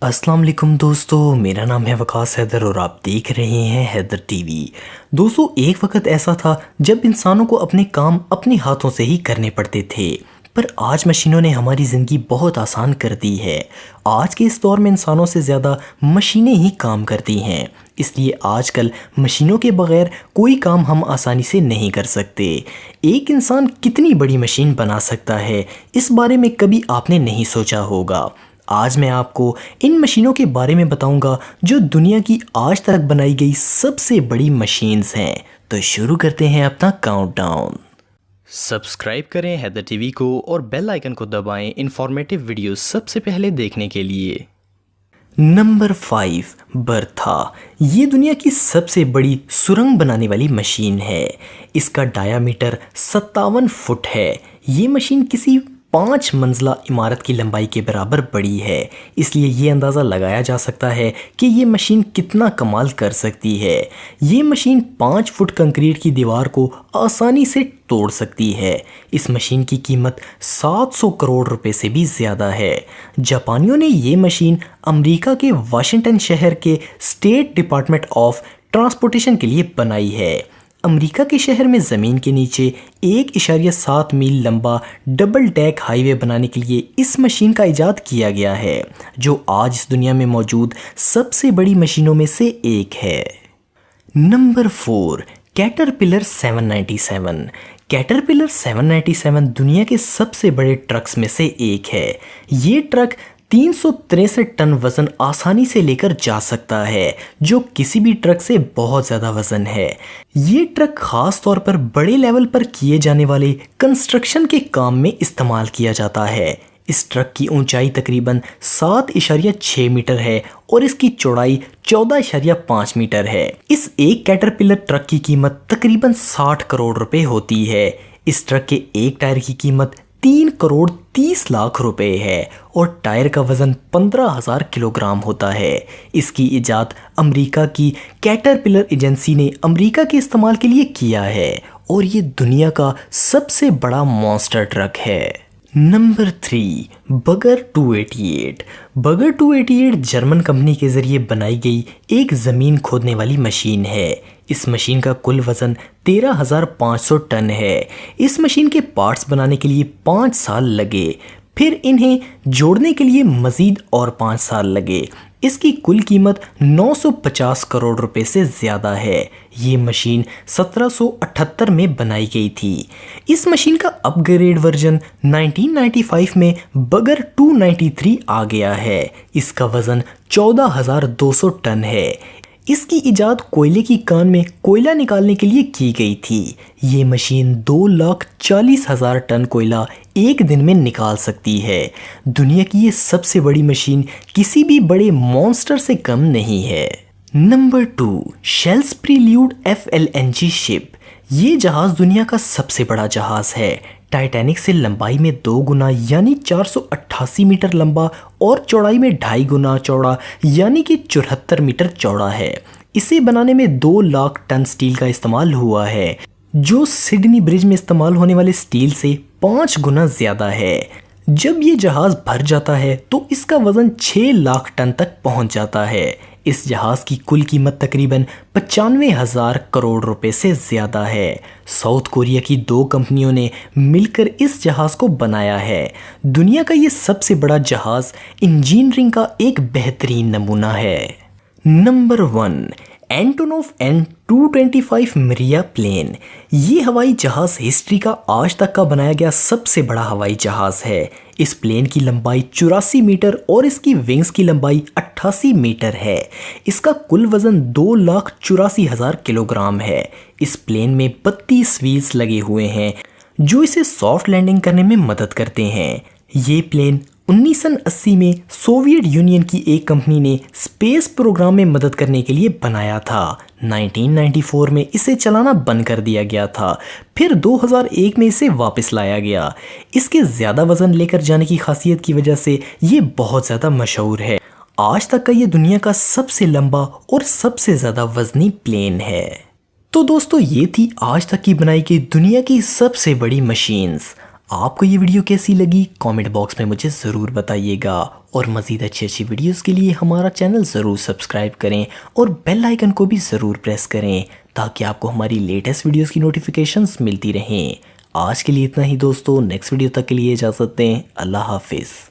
अस्सलाम वालेकुम दोस्तों, मेरा नाम है वकास हैदर और आप देख रहे हैं हैदर टीवी। दोस्तों, एक वक्त ऐसा था जब इंसानों को अपने काम अपने हाथों से ही करने पड़ते थे, पर आज मशीनों ने हमारी ज़िंदगी बहुत आसान कर दी है। आज के इस दौर में इंसानों से ज़्यादा मशीनें ही काम करती हैं, इसलिए आजकल मशीनों के बगैर कोई काम हम आसानी से नहीं कर सकते। एक इंसान कितनी बड़ी मशीन बना सकता है, इस बारे में कभी आपने नहीं सोचा होगा। आज मैं आपको इन मशीनों के बारे में बताऊंगा जो दुनिया की आज तक बनाई गई सबसे बड़ी मशीन्स हैं। तो शुरू करते हैं अपना काउंटडाउन। सब्सक्राइब करें हैदर टीवी को और बेल आइकन को दबाएं इंफॉर्मेटिव वीडियो सबसे पहले देखने के लिए। Number 5, Bertha. ये दुनिया की सबसे बड़ी सुरंग बनाने वाली मशीन है। इसका डायामीटर 57 फुट है। ये मशीन किसी 5 मंजिला इमारत की लंबाई के बराबर बड़ी है, इसलिए ये अंदाज़ा लगाया जा सकता है कि ये मशीन कितना कमाल कर सकती है। ये मशीन 5 फुट कंक्रीट की दीवार को आसानी से तोड़ सकती है। इस मशीन की कीमत 700 करोड़ रुपए से भी ज़्यादा है। जापानियों ने ये मशीन अमेरिका के वाशिंगटन शहर के स्टेट डिपार्टमेंट ऑफ ट्रांसपोर्टेशन के लिए बनाई है। अमेरिका के शहर में ज़मीन के नीचे 1.7 मील लंबा डबल डेक हाईवे बनाने के लिए इस मशीन का इजाद किया गया है, जो आज इस दुनिया में मौजूद सबसे बड़ी मशीनों में से एक है। Number 4, caterpillar 797। कैटरपिलर 797 दुनिया के सबसे बड़े ट्रक्स में से एक है। ये ट्रक 363 टन वज़न आसानी से लेकर जा सकता है, जो किसी भी ट्रक से बहुत ज़्यादा वज़न है। ये ट्रक ख़ास तौर पर बड़े लेवल पर किए जाने वाले कंस्ट्रक्शन के काम में इस्तेमाल किया जाता है। इस ट्रक की ऊंचाई तकरीबन 7.6 मीटर है और इसकी चौड़ाई 14.5 मीटर है। इस एक कैटरपिलर ट्रक की कीमत तकरीबन 60 करोड़ रुपए होती है। इस ट्रक के एक टायर की कीमत 3 करोड़ 30 लाख रुपए है और टायर का वज़न 15,000 किलोग्राम होता है। इसकी इजाद अमेरिका की कैटरपिलर एजेंसी ने अमेरिका के इस्तेमाल के लिए किया है और ये दुनिया का सबसे बड़ा मॉन्स्टर ट्रक है। नंबर 3, बगर 288। बगर 288 जर्मन कंपनी के ज़रिए बनाई गई एक ज़मीन खोदने वाली मशीन है। इस मशीन का कुल वज़न 13,500 टन है। इस मशीन के पार्ट्स बनाने के लिए 5 साल लगे, फिर इन्हें जोड़ने के लिए मज़ीद और 5 साल लगे। इसकी कुल कीमत 950 करोड़ रुपए से ज़्यादा है। ये मशीन 1778 में बनाई गई थी। इस मशीन का अपग्रेड वर्जन 1995 में बगर 293 आ गया है। इसका वज़न 14,200 टन है। इसकी इजाद कोयले की कान में कोयला निकालने के लिए की गई थी। ये मशीन 2,40,000 टन कोयला एक दिन में निकाल सकती है। दुनिया की ये सबसे बड़ी मशीन किसी भी बड़े मॉन्स्टर से कम नहीं है। Number 2, shells prelude FLNG ship. ये जहाज़ दुनिया का सबसे बड़ा जहाज़ है। टाइटैनिक से लंबाई में 2 गुना यानी 488 मीटर लंबा और चौड़ाई में 2.5 गुना चौड़ा यानी कि 74 मीटर चौड़ा है। इसे बनाने में 2 लाख टन स्टील का इस्तेमाल हुआ है, जो सिडनी ब्रिज में इस्तेमाल होने वाले स्टील से 5 गुना ज़्यादा है। जब ये जहाज़ भर जाता है तो इसका वज़न 6 लाख टन तक पहुंच जाता है। इस जहाज़ की कुल कीमत तकरीबन 95,000 करोड़ रुपए से ज़्यादा है। साउथ कोरिया की 2 कंपनियों ने मिलकर इस जहाज़ को बनाया है। दुनिया का ये सबसे बड़ा जहाज़ इंजीनियरिंग का एक बेहतरीन नमूना है। नंबर 1, एंटोनोव N225 मिरिया प्लेन। ये हवाई जहाज़ हिस्ट्री का आज तक का बनाया गया सबसे बड़ा हवाई जहाज़ है। इस प्लेन की लंबाई 84 मीटर और इसकी विंग्स की लंबाई 88 मीटर है। इसका कुल वज़न 2,84,000 किलोग्राम है। इस प्लेन में 32 व्हील्स लगे हुए हैं, जो इसे सॉफ्ट लैंडिंग करने में मदद करते हैं। ये प्लेन 1980 में सोवियत यूनियन की एक कंपनी ने स्पेस प्रोग्राम में मदद करने के लिए बनाया था। 1994 में इसे चलाना बंद कर दिया गया था, फिर 2001 में इसे वापस लाया गया। इसके ज़्यादा वज़न लेकर जाने की खासियत की वजह से ये बहुत ज़्यादा मशहूर है। आज तक का ये दुनिया का सबसे लंबा और सबसे ज़्यादा वज़नी प्लेन है। तो दोस्तों, ये थी आज तक की बनाई गई दुनिया की सबसे बड़ी मशीन्स। आपको ये वीडियो कैसी लगी कमेंट बॉक्स में मुझे ज़रूर बताइएगा और मज़ीद अच्छी अच्छी वीडियोस के लिए हमारा चैनल ज़रूर सब्सक्राइब करें और बेल आइकन को भी ज़रूर प्रेस करें ताकि आपको हमारी लेटेस्ट वीडियोस की नोटिफिकेशंस मिलती रहें। आज के लिए इतना ही दोस्तों, नेक्स्ट वीडियो तक के लिए इजाज़त दें। अल्लाह हाफिज़।